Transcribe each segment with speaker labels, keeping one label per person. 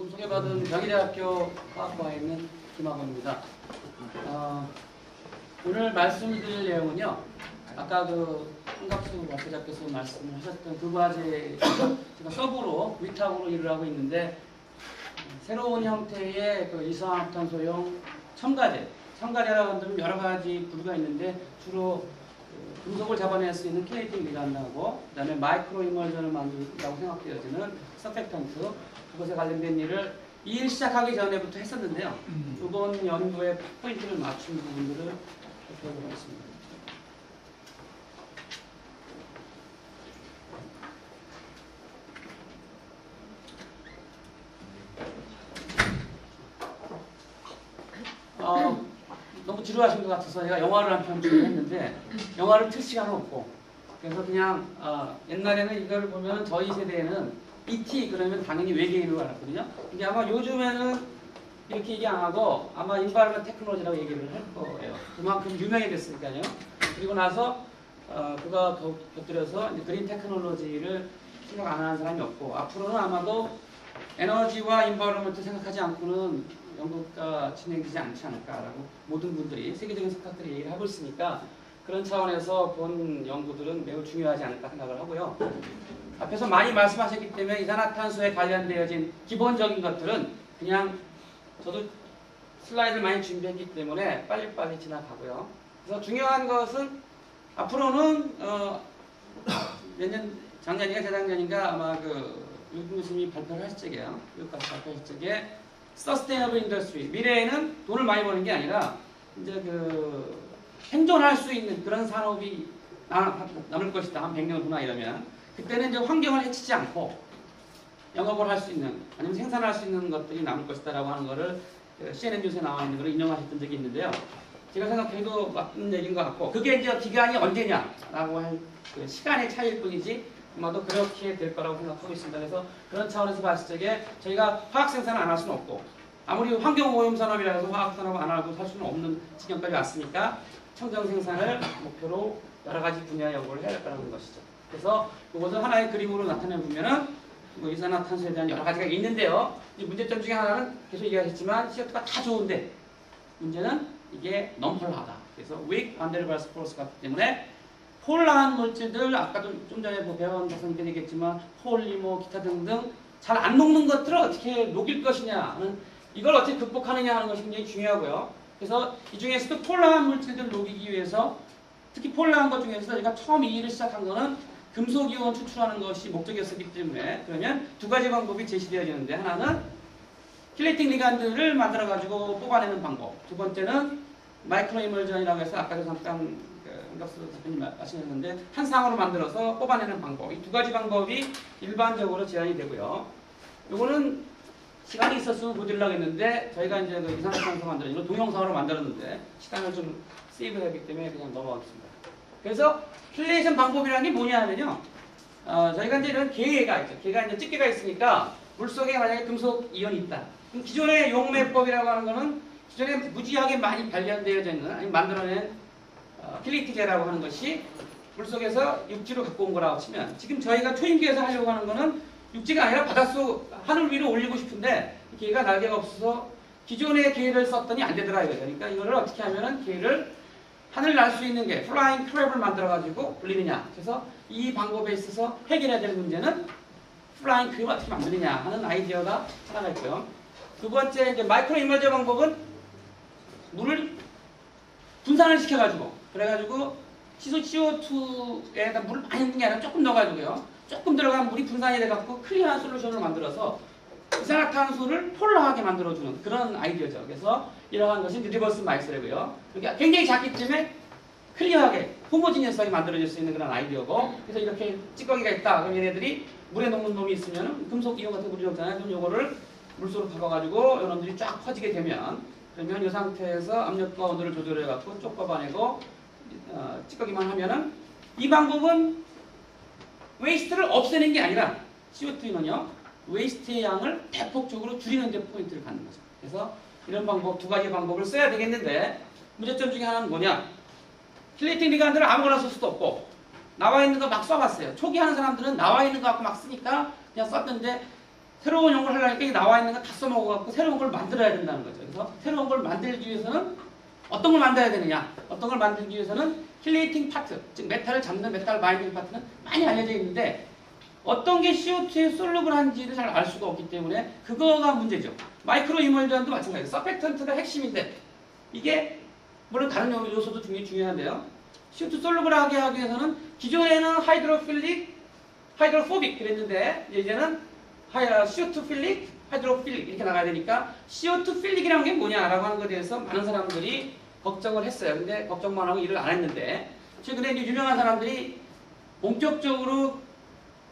Speaker 1: 지금 소개받은 명의대학교 화학과에 있는 김학원입니다. 오늘 말씀드릴 내용은요, 아까 한갑수 박사님께서 말씀하셨던 그 과제 제가 서브로 위탁으로 일을 하고 있는데, 새로운 형태의 이산화탄소용 첨가제라고 하면 여러 가지 부류가 있는데, 주로 금속을 잡아낼 수 있는 킬레이팅 리간드하고, 그 다음에 마이크로 이멀전을 만든다고 생각되어지는 서펙턴트, 그것에 관련된 일을 이 일 시작하기 전에부터 했었는데요. 이번 연도에 포인트를 맞춘 부분들을 살펴보도록 하겠습니다. 너무 지루하신 것 같아서 제가 영화를 한 편 준비했는데, 영화를 틀 시간은 없고, 그래서 그냥 옛날에는 이걸 보면 저희 세대에는 E.T. 그러면 당연히 외계인으로 알았거든요. 근데 아마 요즘에는 이렇게 얘기 안 하고 아마 인바이러먼트 테크놀로지라고 얘기를 할 거예요. 그만큼 유명해졌으니까요. 그리고 나서 그거 곁들여서 그린 테크놀로지를 생각 안 하는 사람이 없고, 앞으로는 아마도 에너지와 인바이러먼트 생각하지 않고는 연구가 진행되지 않지 않을까라고 모든 분들이, 세계적인 석학들이 얘기를 하고 있으니까, 그런 차원에서 본 연구들은 매우 중요하지 않을까 생각을 하고요. 앞에서 많이 말씀하셨기 때문에 이산화탄소에 관련되어진 기본적인 것들은 그냥 저도 슬라이드를 많이 준비했기 때문에 빨리빨리 지나가고요. 그래서 중요한 것은 앞으로는 작년인가 재작년인가 아마 유 교수님이 발표를 하실 적이에요. 교육과서 발표하실 적에 Sustainable Industry, 미래에는 돈을 많이 버는 게 아니라 이제 생존할 수 있는 그런 산업이 남을 것이다. 한 100년 후나 이러면. 그때는 이제 환경을 해치지 않고 영업을 할 수 있는, 아니면 생산할 수 있는 것들이 남을 것이다라고 하는 거를 CNN 뉴스에 나와 있는 걸 인용하셨던 적이 있는데요. 제가 생각해도 맞는 얘기인 것 같고, 그게 이제 기간이 언제냐라고 할 시간의 차이일 뿐이지 아마도 그렇게 될 거라고 생각하고 있습니다. 그래서 그런 차원에서 봤을 적에 저희가 화학 생산을 안 할 수는 없고, 아무리 환경오염 산업이라 해서 화학 산업 안 하고 살 수는 없는 지경까지 왔으니까 청정 생산을 목표로 여러 가지 분야의 연구를 해야 될 거라는 것이죠. 그래서 이것을 하나의 그림으로 나타내 보면은 이산화탄소에 대한 여러 가지가 있는데요. 이 문제점 중에 하나는 계속 얘기하셨지만 CO2가 다 좋은데 문제는 이게 non-polar하다. 그래서 weak van der Waals force 같기 때문에 폴라한 물질들, 아까도 좀 전에 배원 박사님께서 얘기했지만 폴리머, 기타 등등 잘 안 녹는 것들을 어떻게 녹일 것이냐는, 이걸 어떻게 극복하느냐 하는 것이 굉장히 중요하고요. 그래서 이 중에서도 폴라한 물질들을 녹이기 위해서, 특히 폴라한 것 중에서 저희가 처음 이 일을 시작한 거는 금속이온 추출하는 것이 목적이었기 때문에, 그러면 두 가지 방법이 제시되어지는데, 하나는 킬레이팅 리간드를 만들어가지고 뽑아내는 방법, 두 번째는 마이크로 이멀전이라고 해서 아까도 잠깐 한갑수 대표님 말씀하셨는데 한 상으로 만들어서 뽑아내는 방법, 이 두 가지 방법이 일반적으로 제한이 되고요. 요거는 시간이 있었으면 보여드리려고 했는데 저희가 이제 이산화탄소 만들어진 걸 동영상으로 만들었는데 시간을 좀 세이브했기 때문에 그냥 넘어가겠습니다. 그래서 킬레이션 방법이라는 게 뭐냐 하면요, 저희가 이제 이런 계가 있죠. 계가 이제 집게가 있으니까 물속에 만약에 금속 이온이 있다. 그럼 기존의 용매법이라고 하는 거는 기존에 무지하게 많이 발견되어져 있는, 아니면 만들어낸 킬레이트제라고 하는 것이 물속에서 육지로 갖고 온 거라고 치면, 지금 저희가 초인계에서 하려고 하는 거는 육지가 아니라 바닷속 하늘 위로 올리고 싶은데 개가 날개가 없어서 기존의 개를 썼더니 안 되더라 이거죠. 그러니까 이거를 어떻게 하면은 개를 하늘 날 수 있는 게 플라잉 크랩을 만들어 가지고 불리느냐. 그래서 이 방법에 있어서 해결해야 될 문제는 플라잉 크랩을 어떻게 만드느냐 하는 아이디어가 하나가 있고요. 두 번째 이제 마이크로 이머저 방법은 물을 분산을 시켜가지고, 그래가지고 CO2에다 물을 많이 넣는 게 아니라 조금 넣어가지고요, 조금 들어간 물이 분산이 돼갖고 클리어한 솔루션을 만들어서 이산화탄소를 폴라하게 만들어주는 그런 아이디어죠. 그래서 이러한 것이 리버스 마이스래고요. 그러니까 굉장히 작기 때문에 클리어하게 호모지니어스하게 만들어질 수 있는 그런 아이디어고, 그래서 이렇게 찌꺼기가 있다. 그럼 얘네들이 물에 녹는 놈이 있으면 금속 이온 같은 물이 녹잖아요. 그럼 요거를 물속으로 박아가지고 요놈들이 쫙 퍼지게 되면, 그러면 이 상태에서 압력과 온도를 조절해갖고 쪽 뽑아내고 찌꺼기만 하면은, 이 방법은 웨이스트를 없애는 게 아니라 CO2는요 웨이스트의 양을 대폭적으로 줄이는 데 포인트를 갖는 거죠. 그래서 이런 방법, 두 가지 방법을 써야 되겠는데, 문제점 중에 하나는 뭐냐, 킬레이팅 리간드를 아무거나 쓸 수도 없고, 나와 있는 거 막 써봤어요. 초기 하는 사람들은 나와 있는 거 갖고 막 쓰니까 그냥 썼는데, 새로운 연구를 하려니까 이 나와 있는 거 다 써먹어갖고 새로운 걸 만들어야 된다는 거죠. 그래서 새로운 걸 만들기 위해서는 어떤 걸 만들어야 되느냐? 어떤 걸 만들기 위해서는 힐레이팅 파트, 즉 메탈을 잡는 메탈 바인딩 파트는 많이 알려져 있는데 어떤 게 CO2에 솔루블한지를 잘 알 수가 없기 때문에 그거가 문제죠. 마이크로 이멀전도 마찬가지예요. 서펙턴트가 핵심인데 이게 물론 다른 요소도 중요한데요. CO2 솔루블하게 하기 위해서는 기존에는 하이드로포빅 그랬는데 이제는 CO2 필릭, 하이드로필릭 이렇게 나가야 되니까 CO2 필릭이라는 게 뭐냐라고 하는 것에 대해서 많은 사람들이 걱정을 했어요. 근데 걱정만 하고 일을 안 했는데 최근에 이제 유명한 사람들이 본격적으로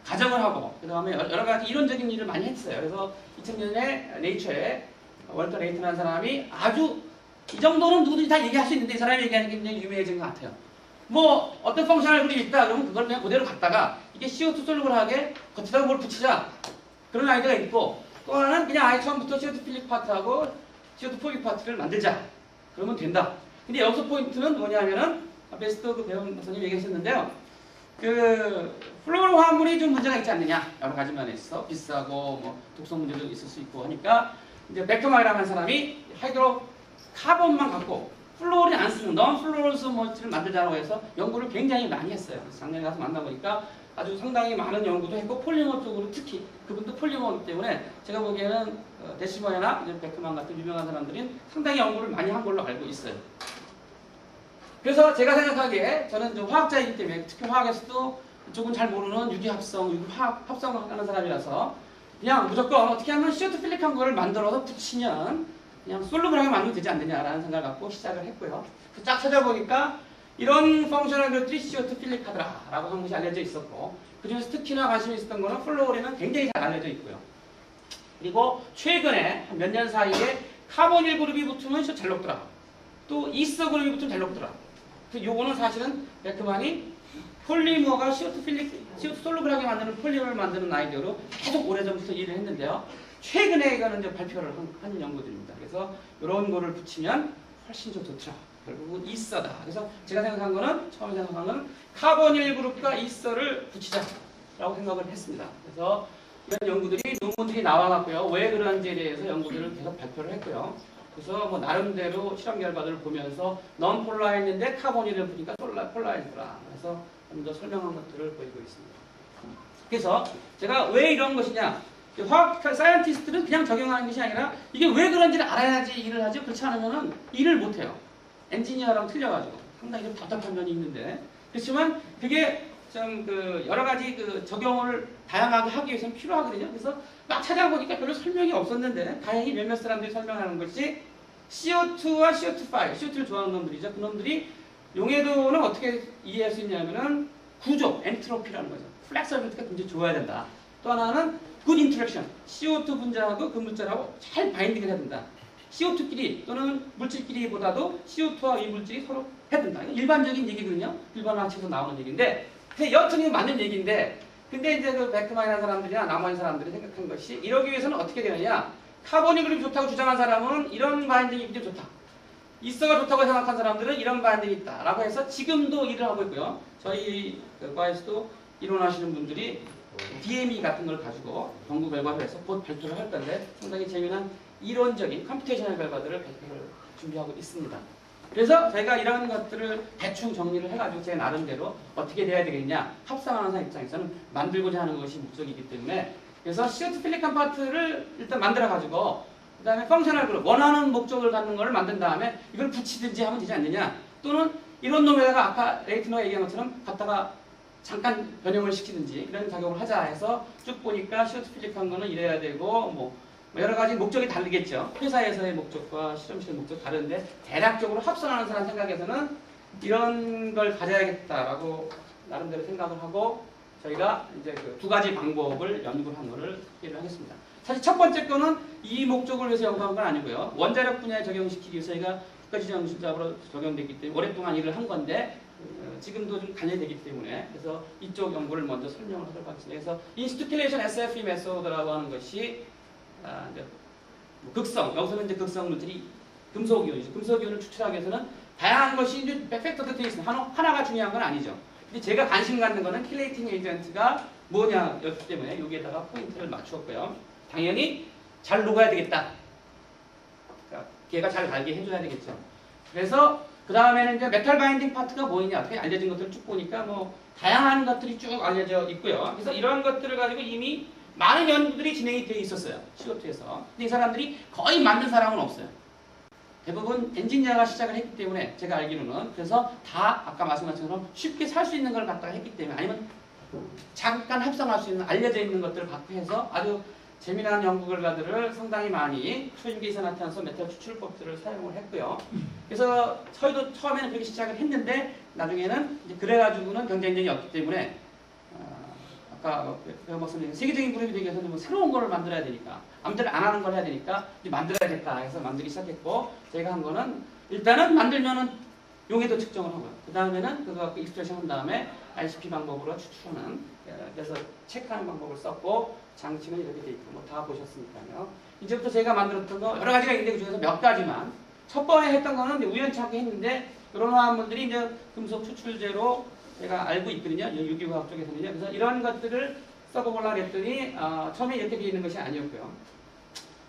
Speaker 1: 가정을 하고 그 다음에 여러 가지 이론적인 일을 많이 했어요. 그래서 2000년에 네이처에 월터 레이튼이라는 사람이 아주 이 정도는 누구든지 다 얘기할 수 있는데 이 사람이 얘기하는 게 굉장히 유명해진 것 같아요. 뭐 어떤 펑셔널 그룹이 있다 그러면 그걸 그냥 그대로 갖다가 이게 CO2 솔루블하게 겉에다가 뭘 붙이자 그런 아이디어가 있고 또 하나는 그냥 아예 처음부터 CO2 필릭 파트하고 CO2 포빅 파트를 만들자 그러면 된다. 근데 여기서 포인트는 뭐냐면은 베스트 그 배운 선생님이 얘기하셨는데요. 그 플로로 화물이 좀 문제가 있지 않느냐 여러 가지 면에서 비싸고 뭐 독성 문제도 있을 수 있고 하니까 이제 베크마이라는 사람이 하이드로 카본만 갖고 플로어를 안 쓰는 넌 플로러스 멀티를 만들자고 해서 연구를 굉장히 많이 했어요. 그래서 작년에 가서 만나보니까 아주 상당히 많은 연구도 했고 폴리머 쪽으로 특히 그분도 폴리머이기 때문에 제가 보기에는 데시머나 베크만 같은 유명한 사람들이 상당히 연구를 많이 한 걸로 알고 있어요. 그래서 제가 생각하기에 저는 좀 화학자이기 때문에 특히 화학에서도 조금 잘 모르는 유기합성, 유기화학 합성하는 사람이라서 그냥 무조건 어떻게 하면 CO2 필릭한 거를 만들어서 붙이면 그냥 솔루블하게 만들면 되지 않느냐라는 생각을 갖고 시작을 했고요. 쫙 찾아보니까 이런 펑셔널 그룹들이 CO2 필릭하더라라고 한 것이 알려져 있었고 그중에서 특히나 관심이 있었던 거는 플로어리는 굉장히 잘 알려져 있고요. 그리고 최근에 몇 년 사이에 카보닐 그룹이 붙으면 잘 녹더라. 또 이서 그룹이 붙으면 잘 녹더라. 요거는 사실은 베크만이 폴리머가 CO2 솔루블하게 만드는 폴리머를 만드는 아이디어로 계속 오래전부터 일을 했는데요. 최근에 이거는 이제 발표를 한 연구들입니다. 그래서 이런 거를 붙이면 훨씬 더 좋더라. 결국은 이서다. 그래서 제가 생각한 거는 처음에 생각한 거는 카보닐 그룹과 이서를 붙이자라고 생각을 했습니다. 그래서 이런 연구들이 논문들이 나와갖고요. 왜 그런지에 대해서 연구들을 계속 발표를 했고요. 그래서 뭐 나름대로 실험 결과들을 보면서 넌 폴라했는데 카보닐을 붙이니까 폴라했더라. 그래서 좀 더 설명한 것들을 보이고 있습니다. 그래서 제가 왜 이런 것이냐? 화학 사이언티스트는 그냥 적용하는 것이 아니라 이게 왜 그런지를 알아야지 일을 하죠. 그렇지 않으면은 일을 못해요. 엔지니어랑 틀려가지고 상당히 좀 답답한 면이 있는데 그렇지만 그게 좀 그 여러 가지 그 적용을 다양하게 하기 위해서는 필요하거든요. 그래서 막 찾아보니까 별로 설명이 없었는데 다행히 몇몇 사람들이 설명하는 것이 CO2와 CO2-5, CO2를 좋아하는 놈들이죠. 그 놈들이 용해도는 어떻게 이해할 수 있냐면은 구조, 엔트로피라는 거죠. 플렉서빌리티가 굉장히 좋아야 된다. 또 하나는 good interaction, CO2 분자하고 그 물질하고 잘 바인딩을 해야 된다. CO2끼리 또는 물질끼리보다도 CO2와 이 물질이 서로 해야 된다. 이건 일반적인 얘기거든요. 일반 화학에서 나오는 얘기인데 여튼 이거 맞는 얘기인데 근데 이제 그 베크만이라는 사람들이나 나머지 사람들이 생각한 것이 이러기 위해서는 어떻게 되느냐 카보닐 그룹이 좋다고 주장한 사람은 이런 바인딩이 굉장히 좋다. 이서가 좋다고 생각한 사람들은 이런 바인딩이 있다 라고 해서 지금도 일을 하고 있고요. 저희 과에서도 이론하시는 분들이 DME 같은 걸 가지고 연구 결과를 해서 곧 발표를 할 건데 상당히 재미난 이론적인 컴퓨테이셔널 결과들을 발표를 준비하고 있습니다. 그래서 저희가 이런 것들을 대충 정리를 해가지고 제 나름대로 어떻게 돼야 되겠냐 합성하는 사람 입장에서는 만들고자 하는 것이 목적이기 때문에 그래서 CO2 필릭한 파트를 일단 만들어가지고 그 다음에 펑셔널 그룹 원하는 목적을 갖는 걸 만든 다음에 이걸 붙이든지 하면 되지 않느냐 또는 이런 놈에다가 아까 레이트너가 얘기한 것처럼 갖다가 잠깐 변형을 시키든지 이런 작용을 하자 해서 쭉 보니까 CO2 필릭한 거는 이래야 되고 뭐 여러 가지 목적이 다르겠죠. 회사에서의 목적과 실험실의 목적 다른데 대략적으로 합성하는 사람 생각에서는 이런 걸 가져야겠다라고 나름대로 생각을 하고 저희가 이제 그 두 가지 방법을 연구를 한 거를 소개를 하겠습니다. 사실 첫 번째 거는 이 목적을 위해서 연구한 건 아니고요. 원자력 분야에 적용시키기 위해서 저희가 국가지 정신작으로 적용됐기 때문에 오랫동안 일을 한 건데 지금도 좀 관여되기 때문에 그래서 이쪽 연구를 먼저 설명을 하도록 하겠습니다. 그래서 인스티퓈레이션 SFE 메소드라고 하는 것이 극성, 여기서는 이제 극성 물질이 금속이온이죠. 금속이온을 추출하기 위해서는 다양한 것이 이제 팩터도 되어 있습니다. 하나가 중요한 건 아니죠. 근데 제가 관심 갖는 거는 킬레이팅 에이전트가 뭐냐였기 때문에 여기에다가 포인트를 맞추었고요. 당연히 잘 녹아야 되겠다. 그러니까 걔가 잘 갈게 해줘야 되겠죠. 그래서 그 다음에는 이제 메탈 바인딩 파트가 뭐냐 어떻게 알려진 것들을 쭉 보니까 뭐 다양한 것들이 쭉 알려져 있고요. 그래서 이런 것들을 가지고 이미 많은 연구들이 진행이 되어 있었어요. CO2에서. 근데 이 사람들이 거의 만든 사람은 없어요. 대부분 엔지니어가 시작을 했기 때문에 제가 알기로는 그래서 다 아까 말씀하신 것처럼 쉽게 살 수 있는 걸 갖다가 했기 때문에 아니면 잠깐 합성할 수 있는 알려져 있는 것들을 갖고 해서 아주 재미난 연구 결과들을 상당히 많이 초인계 이산화탄소 메탈 추출법들을 사용을 했고요. 그래서 저희도 처음에는 그렇게 시작을 했는데 나중에는 이제 그래가지고는 경쟁력이 없기 때문에 아까 배우박사님 세계적인 그룹이 되기 위해서는 뭐 새로운 거를 만들어야 되니까 아무튼 안 하는 걸 해야 되니까 이제 만들어야겠다 해서 만들기 시작했고 저희가 한 거는 일단은 만들면은 용해도 측정을 하고요. 그 다음에는 그거 갖고 익스트랙션 한 다음에 ICP 방법으로 추출하는 그래서 체크하는 방법을 썼고 장치는 이렇게 돼 있고 뭐 다 보셨으니까요. 이제부터 제가 만들었던 거 여러 가지가 있는데 그 중에서 몇 가지만 첫 번에 했던 거는 이제 우연찮게 했는데 이런 화합물들이 이제 금속 추출제로 제가 알고 있거든요. 유기화학 쪽에서는요. 그래서 이런 것들을 써보려고 했더니 처음에 이렇게 되어 있는 것이 아니었고요.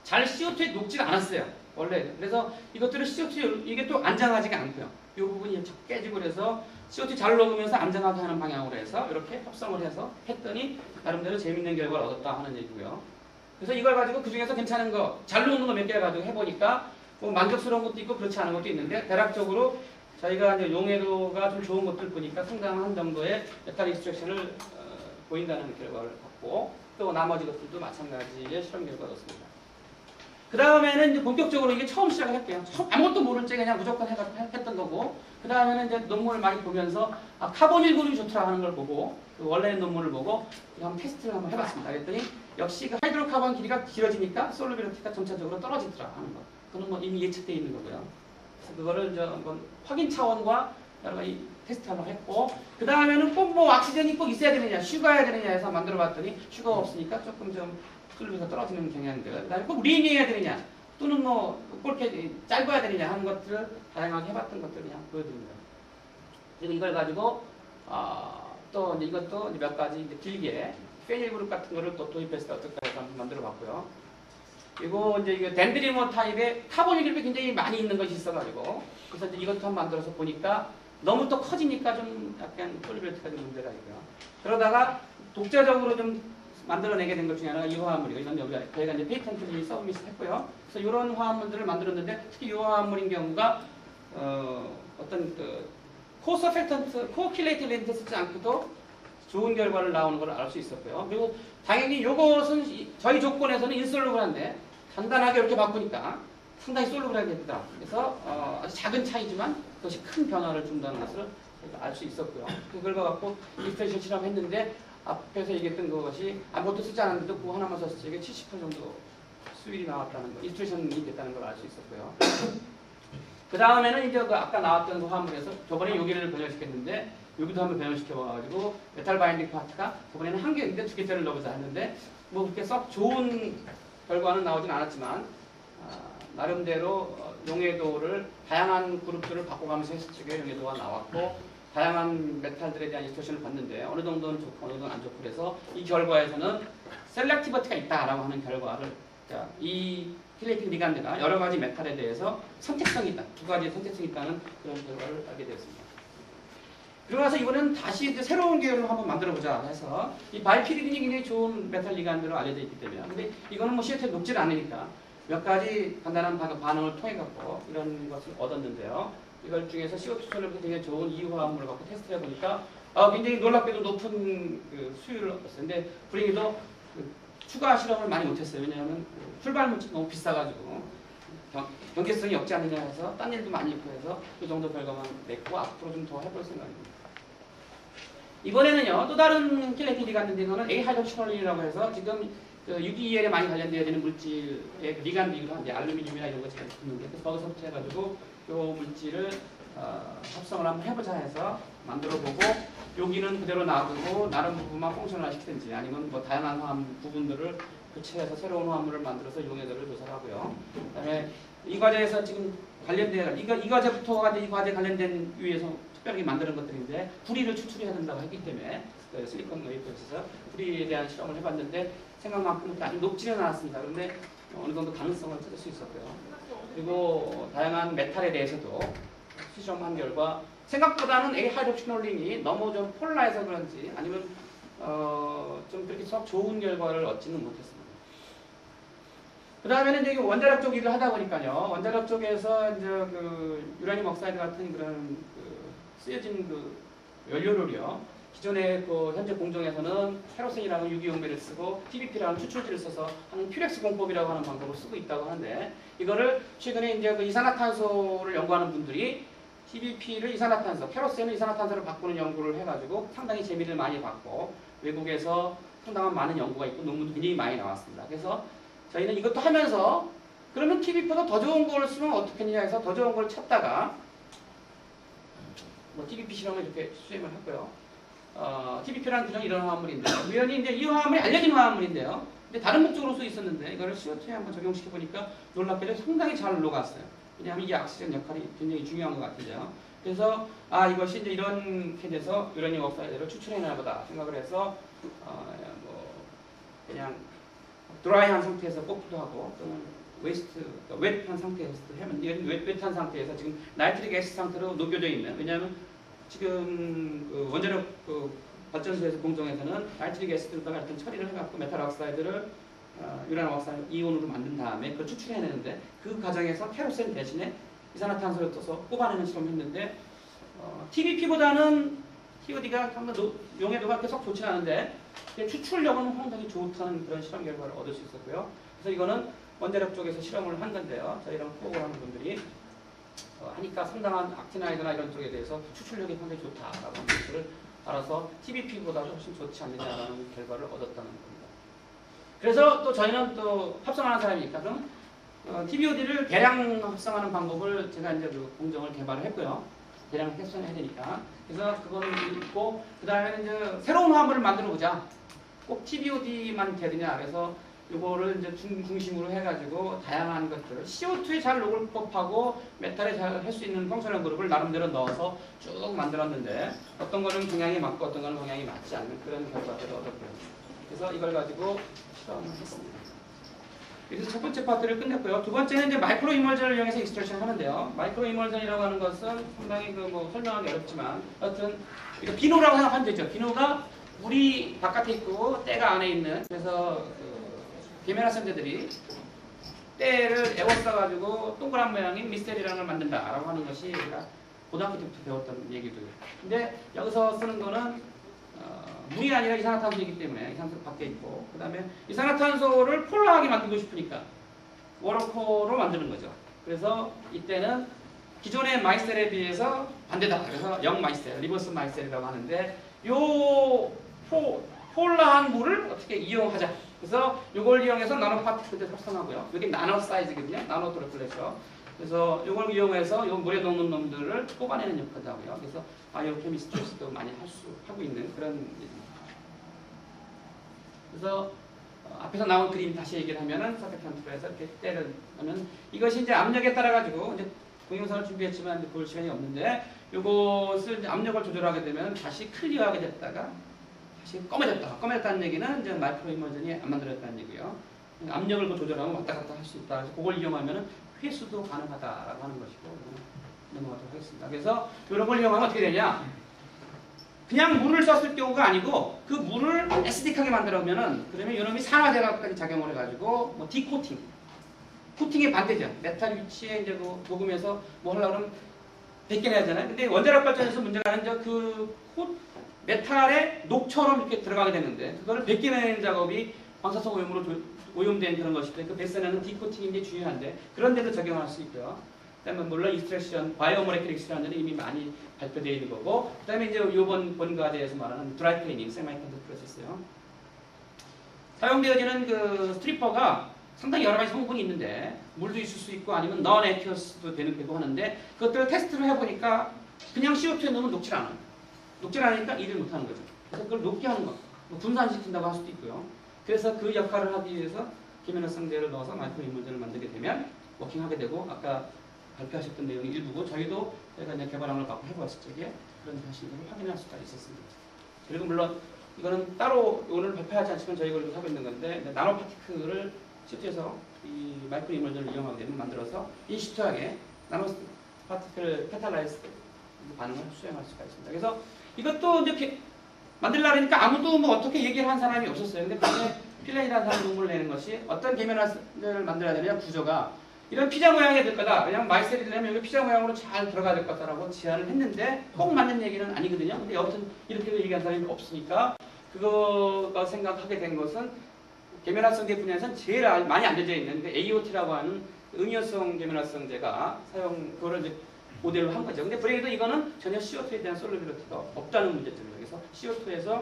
Speaker 1: 잘 CO2에 녹지 않았어요. 원래. 그래서 이것들을 CO2 이게 또 안정하지가 않고요. 이 부분이 깨지고 그래서 CO2 잘 녹으면서 안정하게 하는 방향으로 해서 이렇게 합성을 해서 했더니 나름대로 재밌는 결과를 얻었다 하는 얘기고요. 그래서 이걸 가지고 그 중에서 괜찮은 거, 잘 녹는 거 몇 개 가지고 해보니까 뭐 만족스러운 것도 있고 그렇지 않은 것도 있는데 대략적으로 저희가 이제 용해도가 좀 좋은 것들 보니까 상당한 정도의 메탈 익스트랙션을 보인다는 결과를 갖고 또 나머지 것들도 마찬가지의 실험 결과가 얻었습니다. 그 다음에는 이제 본격적으로 이게 처음 시작을 했고요. 아무것도 모를 때 그냥 무조건 했던 거고 그 다음에는 이제 논문을 많이 보면서 카본 1그룹이 좋더라 하는 걸 보고 그 원래 논문을 보고 한번 테스트를 한번 해봤습니다. 그랬더니 역시 그 하이드로카본 길이가 길어지니까 솔루빌리티가 점차적으로 떨어지더라 하는 거. 그건 뭐 이미 예측되어 있는 거고요. 그래서 그거를 이제 한번 확인 차원과 여러 가지 테스트를 했고 그 다음에는 꼭 뭐 왁시전이 꼭 있어야 되느냐 슈가해야 되느냐 해서 만들어봤더니 슈가가 없으니까 조금 좀 솔루비가 떨어지는 경향들 그 다음에 꼭 링해야 되느냐 또는 뭐 그렇게 짧아야 되느냐 하는 것들을 다양하게 해봤던 것들을 그냥 보여드립니다. 그리고 이걸 가지고 또 이제 이것도 이제 몇 가지 이제 길게 페닐 그룹 같은 거를 또 도입해서 어떨까 해서 한번 만들어봤고요. 그리고 이제 이거 덴드리머 타입의 카본 그룹이 굉장히 많이 있는 것이 있어가지고 그래서 이제 이것도 한번 만들어서 보니까 너무 또 커지니까 좀 약간 솔루빌리티가 좀 문제가 있고요. 그러다가 독자적으로 좀 만들어내게 된 것 중에 하나가 이 화합물이고 이건 저희가 이제 페이턴트를 서브미스 했고요. 그래서 이런 화합물들을 만들었는데 특히 이 화합물인 경우가 어떤 그 코서펙턴트, 코킬레이트 렌트 쓰지 않고도 좋은 결과를 나오는 걸 알 수 있었고요. 그리고 당연히 이것은 저희 조건에서는 인솔루블한데 간단하게 이렇게 바꾸니까 상당히 솔루블하게 됩니다. 그래서 아주 작은 차이지만 그것이 큰 변화를 준다는 것을 알 수 있었고요. 그걸 갖고 익스트랙션 실험했는데 앞에서 얘기했던 그것이 아무것도 쓰지 않았는데도 그거 하나만 썼을 때 70% 정도 수율이 나왔다는 거, 익스트랙션이 됐다는 걸 알 수 있었고요. 그 다음에는 이제 그 아까 나왔던 그 화물에서 저번에 여기를 변형시켰는데 여기도 한번 변형시켜봐가지고 메탈 바인딩 파트가 저번에는 한 개인데 두 개짜리를 넣어보자 했는데 뭐 그렇게 썩 좋은 결과는 나오진 않았지만 나름대로 용해도를 다양한 그룹들을 바꿔가면서 했을 적에 용해도가 나왔고 다양한 메탈들에 대한 익스트랙션을 봤는데 어느 정도는 좋고 어느 정도는 안 좋고 그래서 이 결과에서는 셀렉티비티가 있다라고 하는 결과를 이 킬레이팅 리간드가 여러 가지 메탈에 대해서 선택성이 있다. 두 가지의 선택성이 있다는 그런 결과를 알게 되었습니다. 그러고 나서 이번에는 다시 이제 새로운 계열로 한번 만들어보자 해서 이 바이피리딘이 굉장히 좋은 메탈 리간드로 알려져 있기 때문에 근데 이거는 뭐 CO2에 녹질 않으니까 몇 가지 간단한 반응을 통해 갖고 이런 것을 얻었는데요. 이걸 중에서 CO2 솔루블이 굉장히 좋은 이화합물을 갖고 테스트를 해보니까 굉장히 놀랍게도 높은 그 수율을 얻었어요. 근데 불행히도 추가 실험을 많이 못했어요. 왜냐하면 출발 물질 너무 비싸가지고 경제성이 없지 않느냐 해서 딴 일도 많이 있고 해서 그 정도 결과만 냈고 앞으로 좀 더 해볼 생각입니다. 이번에는요 또 다른 킬레이팅 리간드인데 이거는 에이하이드로치놀린이라고 해서 지금 그 유기이엘에 많이 관련되어야 되는 물질의 리간드이기도 한데 알루미늄이나 이런 거 제가 듣는데 거기서부터 해가지고 이 물질을 합성을 한번 해보자 해서 만들어보고 여기는 그대로 놔두고 다른 부분만 펑셔널화 시키든지 아니면 뭐 다양한 화합 부분들을 교체해서 새로운 화합물을 만들어서 용해도를 조사를 하고요. 그다음에 이 과제에서 지금 관련된 이 과제부터가 이 과제 관련된 위에서 특별하게 만드는 것들인데 구리를 추출해야 된다고 했기 때문에 그 실리콘 웨이퍼에서 구리에 대한 실험을 해봤는데 생각만큼 아주 높지는 않았습니다. 그런데 어느 정도 가능성을 찾을 수 있었고요. 그리고 다양한 메탈에 대해서도 수시험한 결과 생각보다는 에이하이드록시놀린이 너무 좀 폴라해서 그런지 아니면 좀 그렇게 썩 좋은 결과를 얻지는 못했습니다. 그 다음에는 이제 원자력 쪽 일을 하다 보니까요. 원자력 쪽에서 이제 그 유라늄 억사이드 같은 그런 쓰여진 그 연료를요. 기존의 그 현재 공정에서는 페로센이라는 유기용매를 쓰고 TBP라는 추출지를 써서 하는 퓨렉스 공법이라고 하는 방법을 쓰고 있다고 하는데 이거를 최근에 이제 그 이산화탄소를 연구하는 분들이 TBP를 이산화탄소, 페로센을 이산화탄소로 바꾸는 연구를 해가지고 상당히 재미를 많이 받고 외국에서 상당한 많은 연구가 있고 논문도 굉장히 많이 나왔습니다. 그래서 저희는 이것도 하면서 그러면 TBP보다 더 좋은 걸 쓰면 어떻겠느냐 해서 더 좋은 걸 찾다가 뭐 TBP 실험을 이렇게 수행을 했고요. TBP라는 규정이 이런 화합물인데 우연히 이제 이 화합물이 알려진 화합물인데요. 근데 다른 목적으로 쓰여 있었는데 이거를 CO2에 한번 적용시켜 보니까 놀랍게도 상당히 잘 녹았어요. 왜냐하면 이게 악시전 역할이 굉장히 중요한 것 같은데요. 그래서 이것이 이제 이렇게 돼서 유라늄 억사이드를 추출해내나 보다 생각을 해서 뭐 그냥 드라이한 상태에서 뽀프도 하고 또는 웨스트, 웻한 상태에서도 하면 이건 웻한 상태에서 지금 나이트릭 애시드 상태로 녹여져 있는 왜냐하면 지금 그 원자력 그 발전소에서 공정에서는 나이트릭 애시드가 같은 처리를 해갖고 메탈 억사이드를 유라늄 억사이드 이온으로 만든 다음에 그걸 추출해내는데 그 과정에서 케로센 대신에 이산화탄소를 떠서 뽑아내는 실험을 했는데 TBP보다는 TOD가 용해도가 계속 좋지 않은데 추출력은 상당히 좋다는 그런 실험 결과를 얻을 수 있었고요. 그래서 이거는 원자력 쪽에서 실험을 한 건데요. 저희랑 코업을 하는 분들이 하니까 상당한 악티나이드나 이런 쪽에 대해서 추출력이 상당히 좋다라고 하는 것을 알아서 TBP보다도 훨씬 좋지 않느냐라는 결과를 얻었다는 겁니다. 그래서 또 저희는 또 합성하는 사람이니까 그럼 TBOD를 대량 합성하는 방법을 제가 이제 그 공정을 개발을 했고요. 대량 합성해야 되니까. 그래서 그거는 있고 그 다음에 이제 새로운 화합물을 만들어 보자. 꼭 TBOD만 되느냐. 그래서 이거를 이제 중심으로 해가지고 다양한 것들 CO2에 잘 녹을 법하고 메탈에 잘 할 수 있는 펑셔널 그룹을 나름대로 넣어서 쭉 만들었는데 어떤 거는 경향이 맞고 어떤 거는 경향이 맞지 않는 그런 결과들을 얻었고요. 그래서 이걸 가지고 실험을 했습니다. 그래서 첫 번째 파트를 끝냈고요. 두 번째는 이제 마이크로 이멀전을 이용해서 익스트랙션을 하는데요. 마이크로 이멀전이라고 하는 것은 상당히 그 뭐 설명하기 어렵지만 하여튼 비누라고 생각하면 되죠. 비누가 물이 바깥에 있고 때가 안에 있는 그래서 계면활성제들이 때를 에워싸가지고 동그란 모양인 미스테리라는 걸 만든다라고 하는 것이 우리가 고등학교 때부터 배웠던 얘기들. 근데 여기서 쓰는 거는 물이 아니라 이산화탄소이기 때문에 이산화탄소 밖에 있고 그 다음에 이산화탄소를 폴라하게 만들고 싶으니까 워러코로 만드는 거죠. 그래서 이때는 기존의 마이셀에 비해서 반대다. 그래서 영 마이셀, 리버스 마이셀이라고 하는데 요 폴라한 물을 어떻게 이용하자. 그래서 이걸 이용해서 나노 파티클들 합성하고요. 여기 나노 사이즈거든요. 나노 드로플렛이요. 그래서 이걸 이용해서 이 물에 녹는 놈들을 뽑아내는 역할도 하고요. 그래서 바이오 케미스트리도 많이 하고 있는 그런 일입니다. 그래서 앞에서 나온 그림 다시 얘기를 하면은 서페탄트에서 이렇게 때를 하면 이것이 이제 압력에 따라 가지고 이제 동영상을 준비했지만 이제 볼 시간이 없는데 이것을 압력을 조절하게 되면 다시 클리어하게 됐다가 다시 검해졌다. 검해졌다는 얘기는 이제 마이크로 이머전이 안 만들어졌다는 얘기고요. 압력을 조절하면 왔다 갔다 할 수 있다. 그래서 그걸 이용하면은 회수도 가능하다라고 하는 것이고 넘어가도록 하겠습니다. 그래서 이런 걸 이용하면 어떻게 되냐? 그냥 물을 썼을 경우가 아니고 그 물을 에시딕하게 만들어면은 그러면 이놈이 산화제가까지 작용을 해가지고 뭐 디코팅, 코팅의 반대죠. 메탈 위치에 이제 그 녹으면서 뭐 하려고 그러면 벗겨내잖아요. 근데 원자력 발전에서 문제가 있는 그 메탈에 녹처럼 이렇게 들어가게 되는데 그거를 벗겨내는 작업이 방사성 오염으로 오염된 그런 것인데 그 벗겨내는 디코팅이 게 중요한데 그런 데도 적용할 수 있고요. 그다음에 물론 익스트랙션, 바이오모레큘 익스트랙션은 이미 많이 발표되어 있는 거고 그다음에 이제 이번 본과제에서 말하는 드라이 클리닝, 세미컨덕터 프로세스요. 사용되어지는 그 스트리퍼가 상당히 여러 가지 성분이 있는데 물도 있을 수 있고 아니면 넌 액큐어스도 되고 하는데 그것들을 테스트를 해보니까 그냥 CO2에 넣으면 녹질 않아요. 녹질 않으니까 일을 못하는 거죠. 그래서 그걸 녹게 하는 거, 뭐 분산시킨다고 할 수도 있고요. 그래서 그 역할을 하기 위해서 계면활성제를 넣어서 마이크로 이물전을 만들게 되면 워킹하게 되고 아까 발표하셨던 내용이 일부고 저희도 저희가 이제 개발한 걸 갖고 해봤을 적에 그런 사실을 확인할 수가 있었습니다. 그리고 물론 이거는 따로 오늘 발표하지 않지만 저희가 이렇게 하고 있는 건데 나노 파티클을 실제에서 이 마이크로 이머전을 이용하게 되면 만들어서 인시투하게 나노 파티클 페탈라이즈 반응을 수행할 수가 있습니다. 그래서 이것도 이렇게 만들려고 하니까 아무도 뭐 어떻게 얘기를 한 사람이 없었어요. 근데 그게 필렌이라는 사람이 논문을 내는 것이 어떤 계면화를 만들어야 되냐 구조가 이런 피자 모양이 될 거다. 왜냐면 마이셀이 되려면 여기 피자 모양으로 잘 들어가야 될 거다라고 제안을 했는데 꼭 맞는 얘기는 아니거든요. 근데 여튼 이렇게 얘기한 사람이 없으니까 그거가 생각하게 된 것은 계면화성제 분야에서는 제일 많이 알려져 있는 그 AOT라고 하는 응이온성 계면화성제가 그거를 이제 모델로 한 거죠. 근데 브레이도 이거는 전혀 CO2에 대한 솔루빌리티가 없다는 문제점이에요. 그래서 CO2에서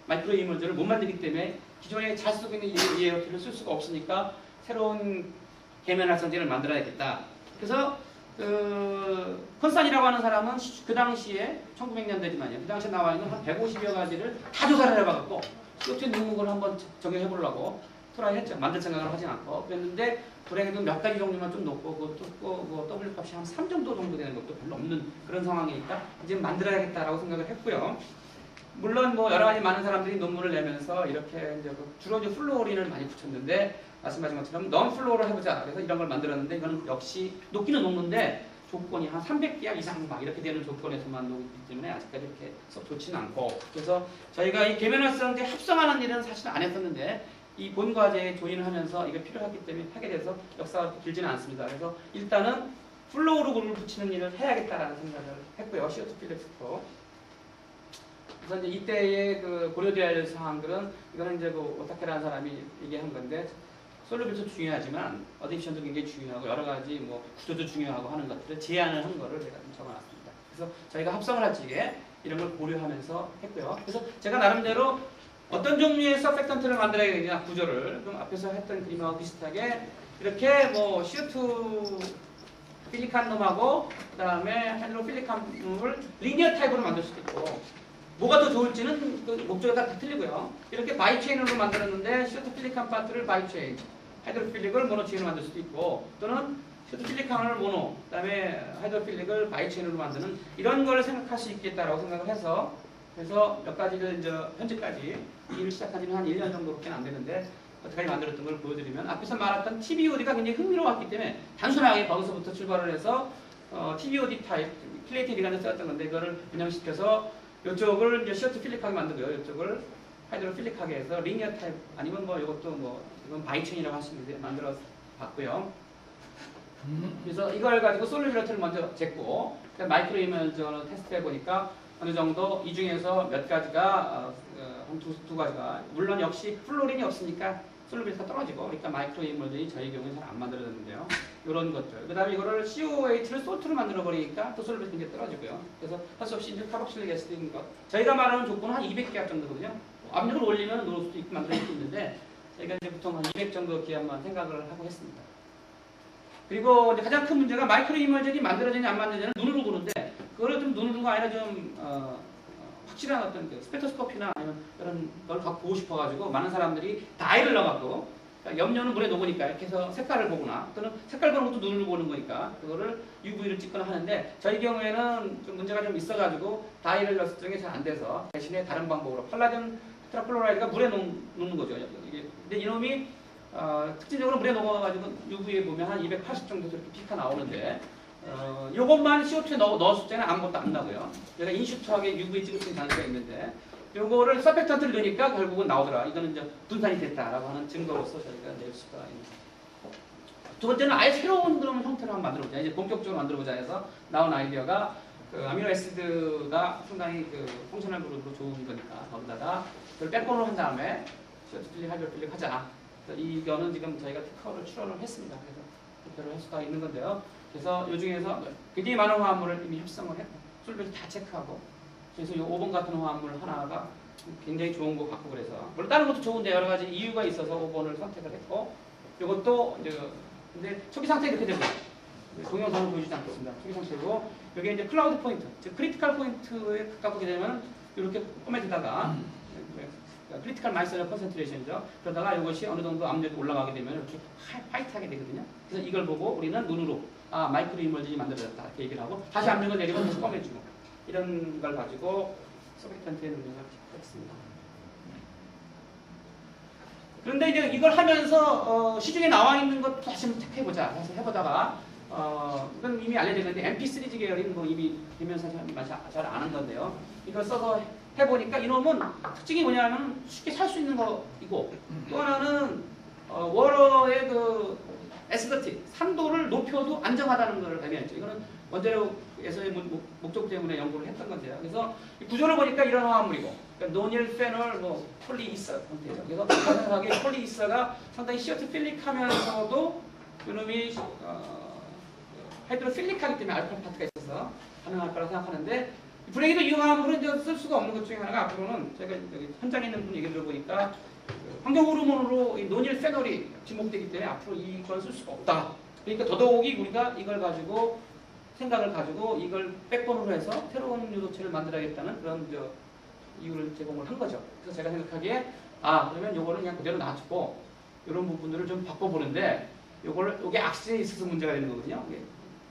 Speaker 1: 마이크로 이머전을 못 만들기 때문에 기존에 잘 쓰고 있는 AOT를 쓸 수가 없으니까 새로운 계면활성제를 만들어야겠다. 그래서 콘산이라고 하는 사람은 그 당시에 1900년대지만요. 그 당시에 나와 있는 한 150여 가지를 다 조사를 해봐갖고 CO2 넣는 걸 한번 적용해보려고 트라이 했죠. 만들 생각을 하진 않고 그랬는데 불행히도 몇 가지 종류만 좀 높고 그것도 W 값이 한 3 정도 되는 것도 별로 없는 그런 상황이니까 이제 만들어야겠다라고 생각을 했고요. 물론 뭐 여러 가지 많은 사람들이 논문을 내면서 이렇게 이제 주로 이제 플루오린을 많이 붙였는데 말씀하신 것처럼 non-플루오를 해보자. 그래서 이런 걸 만들었는데 이건 역시 녹기는 녹는데 조건이 한 300기압 이상 막 이렇게 되는 조건에서만 녹기 때문에 아직까지 이렇게 썩 좋지는 않고 그래서 저희가 이 계면활성제 합성하는 일은 사실 안 했었는데 이 본 과제에 조인을 하면서 이게 필요하기 때문에 하게 돼서 역사가 길지는 않습니다. 그래서 일단은 플로우루를 붙이는 일을 해야겠다라는 생각을 했고요. CO2 필렉스로. 그래서 이제 이때의 그 고려되어야 할 사항들은 이거는 이제 그 오타케라는 사람이 얘기한 건데 솔루빌도 중요하지만 어딕션도 굉장히 중요하고 여러 가지 뭐 구조도 중요하고 하는 것들을 제안을 한 거를 제가 좀 적어놨습니다. 그래서 저희가 합성을 할 적에 이런 걸 고려하면서 했고요. 그래서 제가 나름대로 어떤 종류의 서펙턴트를 만들어야 되냐 구조를 좀 앞에서 했던 그림하고 비슷하게 이렇게 뭐 CO2 필리칸 놈하고 그 다음에 하이드로필리칸 놈을 리니어 타입으로 만들 수도 있고 뭐가 더 좋을지는 그 목적에 따라 다 틀리고요. 이렇게 바이체인으로 만들었는데 CO2 필리칸 파트를 바이체인 하이드로필릭을 모노체인으로 만들 수도 있고 또는 CO2 필리칸을 모노 그 다음에 하이드로필릭을 바이체인으로 만드는 이런 걸 생각할 수 있겠다라고 생각을 해서 그래서 몇 가지를 이제 현재까지 일을 시작한 지는 한 1년 정도밖에 안 되는데 어떻게 만들었던 걸 보여드리면 앞에서 말했던 TBOD가 굉장히 흥미로웠기 때문에 단순하게 거기서부터 출발을 해서 TBOD 타입, 플레이트 리간을 썼던 건데 이거를 운영시켜서 이쪽을 이제 CO2 필릭하게 만들고요. 이쪽을 하이드로필릭하게 해서 리니어 타입 아니면 뭐 이것도 뭐 이건 바이체인이라고 할 수 있는데 만들어 봤고요. 그래서 이걸 가지고 솔루빌리티를 먼저 쟀고 마이크로 이머전을 테스트해 보니까 어느 정도 이 중에서 몇 가지가 두 가지가 물론 역시 플로린이 없으니까 솔루빌리티가 떨어지고 그러니까 마이크로 이머전이 저희 경우에 잘 안 만들어졌는데요. 이런 것들. 그 다음에 이거를 COH를 솔트로 만들어 버리니까 또 솔루빌리티 굉장히 떨어지고요. 그래서 할 수 없이 이제 카복실릭 애시드인 것. 저희가 말하는 조건은 한 200기압 정도거든요. 압력을 올리면 놓을 수도 있고 만들 수도 있는데 저희가 이제 보통 한 200 정도 기압만 생각을 하고 했습니다. 그리고 이제 가장 큰 문제가 마이크로 이머전이 만들어지냐 안 만들어지냐 눈으로 보는데 그거를 좀 눈으로가 아니라 좀 확실한 어떤 그 스페토스코피나 아니면 이런 걸 갖고 보고 싶어가지고 많은 사람들이 다이를 넣어갖고 그러니까 염료는 물에 녹으니까 이렇게 해서 색깔을 보거나 또는 색깔 보는 것도 눈으로 보는 거니까 그거를 UV를 찍거나 하는데 저희 경우에는 좀 문제가 좀 있어가지고 다이를 넣었을 적에 잘 안 돼서 대신에 다른 방법으로 팔라듐 테트라클로라이드가 물에 녹는 거죠. 이게. 근데 이놈이 특징적으로 물에 녹아가지고 UV에 보면 한 280 정도 이렇게 피가 나오는데 요것만 CO2에 넣었을 때는 아무것도 안 나고요. 얘가 인슈트하게 UV 찍을 수 있는 가능성이 있는데 요거를 서펙턴트를 넣으니까 결국은 나오더라. 이거는 이제 분산이 됐다라고 하는 증거로서 저희가 낼 수가 있는. 두 번째는 아예 새로운 그런 형태로 한번 만들어보자. 이제 본격적으로 만들어보자 해서 나온 아이디어가 그 아미노애시드가 상당히 그 펑셔널 그룹으로 좋은 거니까 거기다가 그걸 백본으로 한 다음에 CO2 필릭, 하이드로필릭 하자. 그래서 이거는 지금 저희가 특허를 출원을 했습니다. 그래서 특허를 할 수가 있는 건데요. 그래서 이 중에서 굉장히 많은 화합물을 이미 합성을 했고 솔비를 다 체크하고 그래서 이 5번 같은 화합물 하나가 굉장히 좋은 거 같고 그래서 물론 다른 것도 좋은데 여러 가지 이유가 있어서 5번을 선택을 했고 이것도 이제 근데 초기 상태 이렇게 되고 동영상을 보여주지 않겠습니다. 초기 상태고 여기 이제 클라우드 포인트, 즉 크리티컬 포인트에 가깝게 되면 이렇게 포맷에다가 크리티컬 마이셀러 컨센트레이션이죠. 그러다가 이것이 어느 정도 압력이 올라가게 되면 이렇게 화이트하게 되거든요. 그래서 이걸 보고 우리는 눈으로 마이크로 이머전이 만들어졌다 이렇게 얘기를 하고 다시 압력을 내리면 다시 꺼내주고 이런 걸 가지고 서펙턴트의 능력을 했습니다. 그런데 이제 이걸 하면서 시중에 나와 있는 것 다시 한번 체크해보자 해서 해보다가 이건 이미 알려져 있는데 MP3 계열인 뭐 이미 대면사 사람이 잘 아는 건데요. 이걸 써서 해보니까 이놈은 특징이 뭐냐면 쉽게 살 수 있는 거이고 또 하나는 워러의 그 에스더틱 산도를 높여도 안정하다는 걸 발견했죠. 이거는 원자력에서의 목적 때문에 연구를 했던 건데요. 그래서 구조를 보니까 이런 화합물이고 그러니까 노닐, 페놀, 뭐 폴리이서 형태죠. 그래서 가능하게 폴리이서가 상당히 시어트필릭하면서도 그놈이 하이드로필릭하기 때문에 알파 파트가 있어서 가능할 거라고 생각하는데 브레이드 이 화합물은 이제 쓸 수가 없는 것 중에 하나가 앞으로는 제가 여기 현장에 있는 분 얘기 들어보니까 환경 호르몬으로 이 노닐, 페놀이 지목되기 때문에 앞으로 이걸 쓸 수가 없다. 그러니까 더더욱이 우리가 이걸 가지고 생각을 가지고 이걸 백본으로 해서 새로운 유도체를 만들어야겠다는 그런 이유를 제공을 한 거죠. 그래서 제가 생각하기에 그러면 요거는 그냥 그대로 놔두고 이런 부분들을 좀 바꿔보는데 요게 악시에 있어서 문제가 되는 거거든요.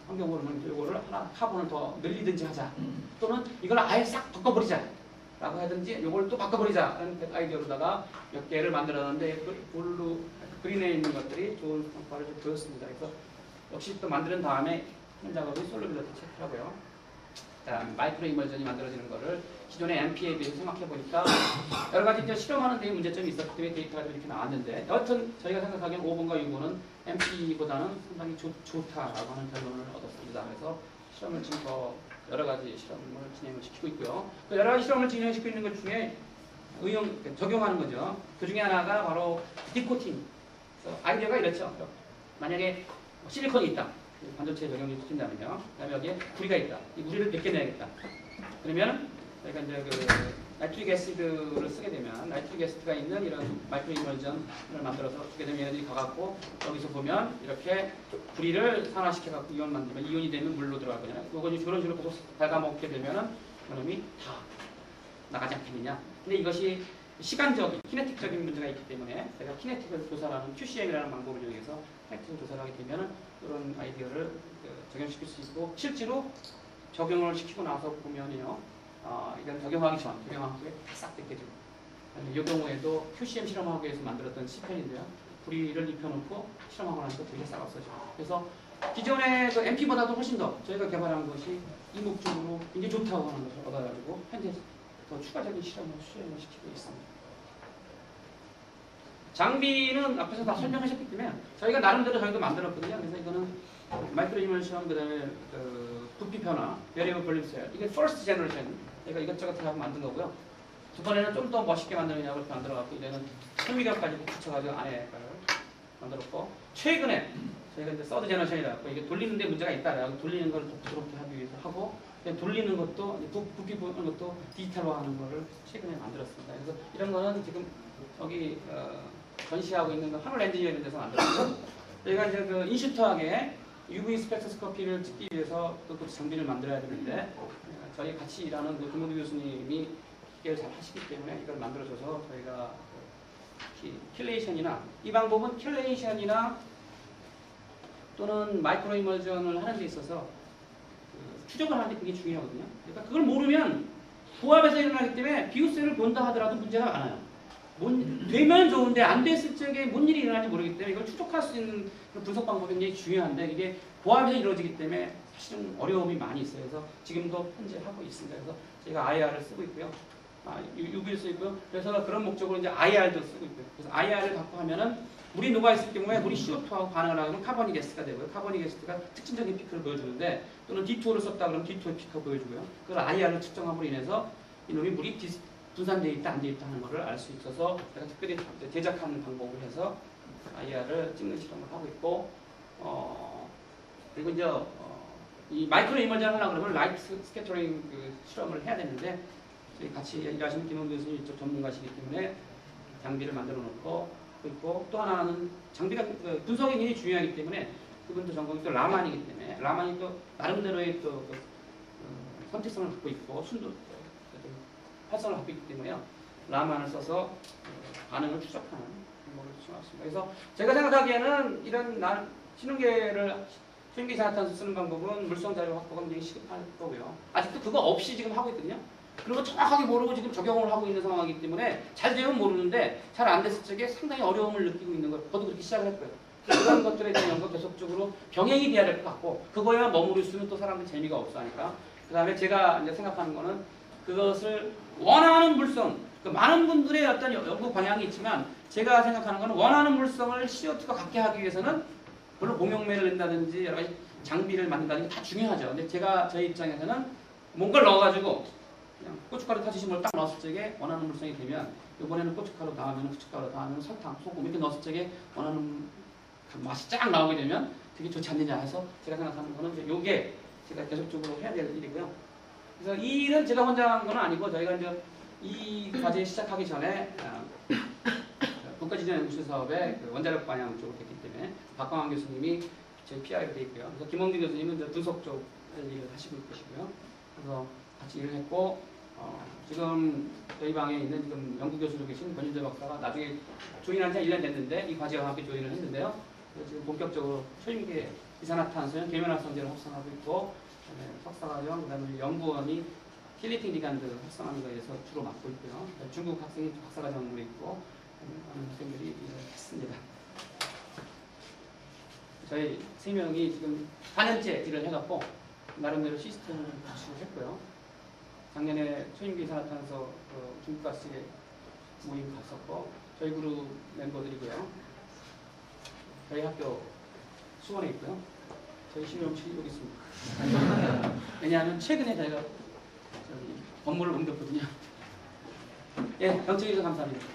Speaker 1: 환경 호르몬 요거를 하나 카본을 더 늘리든지 하자. 또는 이걸 아예 싹 바꿔버리자. 라고 하든지 요걸 또 바꿔버리자 라는 아이디어로다가 몇 개를 만들었는데 그린에 있는 것들이 좋은 성과를 좀 보였습니다. 그래서 역시 또 만드는 다음에 현 작업이 솔루빌러티 체크하고요. 마이크로 이멀전이 만들어지는 거를 기존의 MP에 비해서 생각해 보니까 여러 가지 이제 실험하는 데 문제점이 있었기 때문에 데이터가 이렇게 나왔는데 여하튼 저희가 생각하기엔 5번과 6번은 MP보다는 상당히 좋다라고 하는 결론을 얻었습니다. 그래서 실험을 지금 더 여러 가지 실험을 진행을 시키고 있고요. 그 여러 가지 실험을 진행시키고 있는 것 중에 적용하는 거죠. 그 중에 하나가 바로 디코팅. 아이디어가 이렇죠. 만약에 실리콘이 있다. 반도체에 적용이 시킨다면요. 그다음에 여기에 구리가 있다. 이 구리를 몇 개 내야겠다. 그러면 저희가 이제 나이트릭 애시드를 쓰게 되면 나이트릭 애시드가 있는 이런 마이크로 이멀전을 만들어서 주게 되면 얘네들이 가갖고 여기서 보면 이렇게 구리를 산화시켜갖고 이온 만들면 이온이 되면 물로 들어갈 거잖아요. 이건 저런 식으로 계속 갉아먹게 되면은 그놈이 다 나가지 않겠느냐. 근데 이것이 시간적인, 키네틱적인 문제가 있기 때문에 제가 키네틱을 조사하는 QCM이라는 방법을 이용해서 키네틱을 조사를 하게 되면 이런 아이디어를 적용시킬 수 있고 실제로 적용을 시키고 나서 보면요. 이건 적용하기 전, 적용한 후에 싹 뺏겨지고 이 경우에도 QCM 실험학교에서 만들었던 시편인데요. 구리를 입혀놓고 실험하고 나서 구리가 싹 없어지고 그래서 기존의 그 MP보다도 훨씬 더 저희가 개발한 것이 이목적으로 굉장히 좋다고 하는 것을 얻어가지고 현재 더 추가적인 실험을 수행을 시키고 있습니다. 장비는 앞에서 다 설명하셨기 때문에 저희가 나름대로 저희도 만들었거든요. 그래서 이거는 마이크로 이멀션 그다음에 부피 변화, 베리어블 볼륨 셀 이게 퍼스트 제너레이션 저희가 이것저것 다 만든 거고요. 두 번에는 좀 더 멋있게 만드느냐고 이렇게 만들어갖고 이제는 현미경까지 붙여가지고 안에 만들었고 최근에 저희가 이제 서드 제너레이션이라 갖고 이게 돌리는데 문제가 있다. 돌리는 걸 부드럽게 하기 위해서 하고 돌리는 것도 부피 보는 것도 디지털화하는 거를 최근에 만들었습니다. 그래서 이런 거는 지금 여기 전시하고 있는 거 하늘 엔지니어링 데서 만들었고 저희가 이제 그 인슈터하게 UV 스펙트스코피를 찍기 위해서 또 그 장비를 만들어야 되는데 저희 같이 일하는 그 김문두 교수님이 기계를 잘 하시기 때문에 이걸 만들어줘서 저희가 킬레이션이나 이 방법은 킬레이션이나 또는 마이크로 이멀전을 하는 데 있어서 추적을 하는 데 굉장히 중요하거든요. 그러니까 그걸 모르면 부합에서 일어나기 때문에 비우스를 본다 하더라도 문제가 많아요. 되면 좋은데 안 됐을 적에 뭔 일이 일어날지 모르기 때문에 이걸 추적할 수 있는 분석 방법이 굉장히 중요한데 이게 부합에서 이루어지기 때문에 사실은 어려움이 많이 있어요. 그래서 지금도 현재 하고 있습니다. 그래서 저희가 IR을 쓰고 있고요. UV를 쓰고 있고요. 그래서 그런 목적으로 이제 IR도 쓰고 있고요. 그래서 IR을 갖고 하면은 물이 녹아있을 경우에 물이 CO2하고 반응을 하면 카보닉 가스가 되고요. 카보닉 가스가 특징적인 피크를 보여주는데 또는 D2를 썼다 그러면 D2의 피크가 보여주고요. 그걸 IR을 측정함으로 인해서 이놈이 물이 분산되어 있다 안 되어 있다 하는 것을 알 수 있어서 제가 특별히 제작하는 방법을 해서 IR을 찍는 실험을 하고 있고 그리고 이제 이 마이크로 이멀전 하려고 그러면 라이트 스캐터링 그 실험을 해야 되는데 저희 같이 일하시는 김원규 교수님 이쪽 전문가시기 때문에 장비를 만들어 놓고 있고 또 하나는 장비가 분석이 굉장히 중요하기 때문에 그분도 전공이 또 라만이기 때문에 라만이 또 나름대로의 또 선택성을 갖고 있고 순도 활성을 갖고 있기 때문에요. 라만을 써서 반응을 추적하는 방법을 추천했습니다. 그래서 제가 생각하기에는 이런 신흥계를 수용기 이산화탄소 쓰는 방법은 물성 자료 확보가 굉장히 시급할 거고요. 아직도 그거 없이 지금 하고 있거든요. 그리고 정확하게 모르고 지금 적용을 하고 있는 상황이기 때문에 잘 되면 모르는데 잘 안 됐을 적에 상당히 어려움을 느끼고 있는 거예요. 저도 그렇게 시작을 했고요. 그런 것들에 대한 연구 계속적으로 병행이 돼야 될 것 같고 그거에만 머무를 수는 또 사람들 재미가 없어 하니까 그 다음에 제가 이제 생각하는 거는 그것을 원하는 물성 그 많은 분들의 어떤 연구 방향이 있지만 제가 생각하는 거는 원하는 물성을 CO2가 갖게 하기 위해서는 물론 공용매를 낸다든지 여러 가지 장비를 만든다든지 다 중요하죠. 근데 저희 입장에서는 뭔가를 넣어가지고 그냥 고춧가루 타주신 걸 딱 넣었을 적에 원하는 물성이 되면 이번에는 고춧가루 다음에는 후춧가루 다음에는 설탕, 소금 이렇게 넣었을 적에 원하는 맛이 쫙 나오게 되면 되게 좋지 않느냐 해서 제가 생각하는 거는 이게 제가 계속적으로 해야 될 일이고요. 그래서 이 일은 제가 혼자 한 건 아니고 저희가 이제 이 과제 시작하기 전에 국가지정연구실 사업의 그 원자력 반영 쪽으로 됐기 때문에 박광환 교수님이 저희 PI로 돼 있고요. 그래서 김홍준 교수님은 이제 분석 쪽 일을 하시고 계시고요. 그래서 같이 일을 했고 지금 저희 방에 있는 지금 연구교수로 계신 권윤재 박사가 나중에 조인한 지 1년 됐는데 이 과제와 함께 조인을 했는데요. 지금 본격적으로 초임계 이산화탄소연 계면활성제를 확산하고 있고 석사과정 그다음에 연구원이 힐리팅 리간드 활성하는 거에 대해서 주로 맡고 있고요. 중국 학생이 박사과정으로 있고 많은 학생들이 일을 했습니다. 저희 3명이 지금 4년째 일을 해갖고 나름대로 시스템을 구축했고요. 작년에 초임기 이산화탄소 중국가스 모임 갔었고 저희 그룹 멤버들이고요. 저희 학교 수원에 있고요. 저희 실용실 여기 있습니다. 왜냐하면 최근에 저희가 건물을 옮겼거든요. 예, 경청해 주셔서 감사합니다.